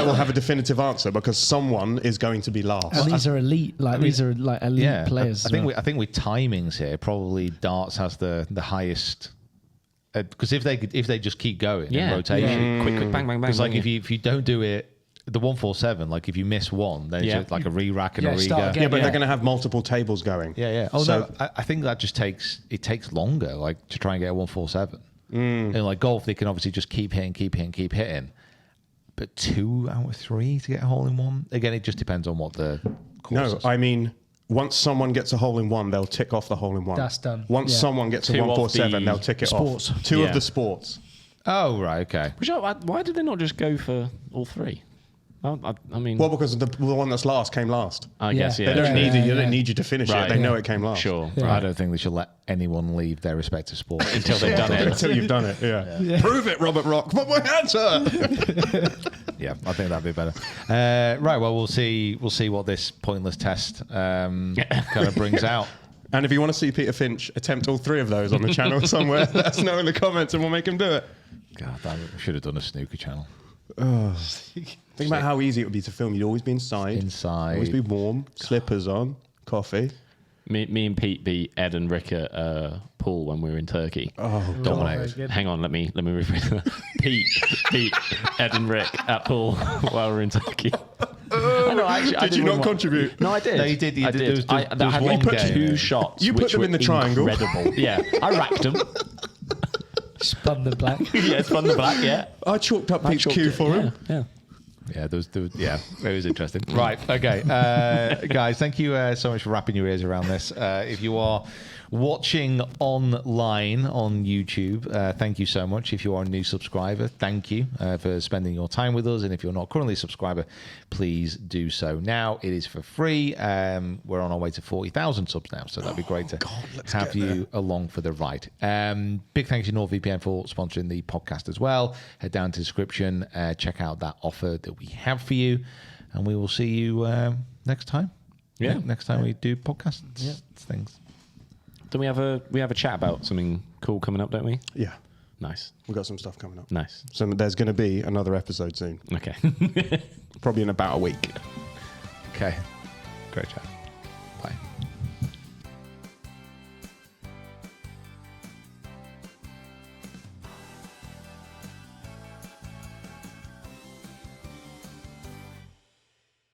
we'll have a definitive answer, because someone is going to be last. And these are elite. These are like elite players. I think I think with timings here, probably darts has the highest. Because if they just keep going in rotation, quick, bang, bang, bang. because like bang, if you don't do it, the 147, like if you miss one, then it's just like a re-rack and a start re-go. again. Yeah, but they're going to have multiple tables going. Yeah. Oh So- no, I think that just takes longer, like to try and get a 147. And like golf, they can obviously just keep hitting. But 2 out of 3 to get a hole in one. Again, it just depends on what the course No, is. I mean, once someone gets a hole in one, they'll tick off the hole in one. That's done. Once Yeah. someone gets a 2 of 147, the they'll tick it sports. off. 2 Yeah. of the sports. Oh right, okay. Why did they not just go for all 3? I mean, Well, because the one that's last came last. I guess, They yeah. don't need yeah. They don't need you to finish Right. it. They know it came last. Sure. Yeah. I don't think they should let anyone leave their respective sport Until they've done it. Until you've done it. Yeah. Prove it, Robert Rock. Put my hands up. Yeah, I think that'd be better. Right, well, we'll see what this pointless test kind of brings out. And if you want to see Peter Finch attempt all 3 of those on the channel somewhere, let us know in the comments and we'll make him do it. God, we should have done a snooker channel. Think about how easy it would be to film. You'd always be inside. Always be warm. Slippers on. Coffee. Me and Pete beat Ed and Rick at pool when we were in Turkey. Oh, Dominated. very good. Hang on, let me rephrase that. Pete, Ed and Rick at pool while we were in Turkey. I know, actually, I Did you didn't not win one. contribute? No, I did. No, you did. I did. There was I one put game. 2 shots. You put which them in were the triangle. Incredible. Yeah, I racked them. Spun the black. Yeah, it's fun the black. Yeah, I chalked up I Pete's chalked cue it, for him. Yeah. Yeah, it was interesting. Right, okay. Guys, thank you so much for wrapping your ears around this. If you are watching online on YouTube, thank you so much. If you are a new subscriber, thank you for spending your time with us. And if you're not currently a subscriber, please do so now. It is for free. We're on our way to 40,000 subs now, so that'd be great to have you along for the ride. Big thanks to NordVPN for sponsoring the podcast as well. Head down to the description, check out that offer that we have for you, and we will see you next time. Yeah. Next time we do podcasts things. Don't we have a chat about something cool coming up, don't we? Yeah. Nice. We've got some stuff coming up. Nice. So there's going to be another episode soon. Okay. Probably in about a week. Okay. Great chat.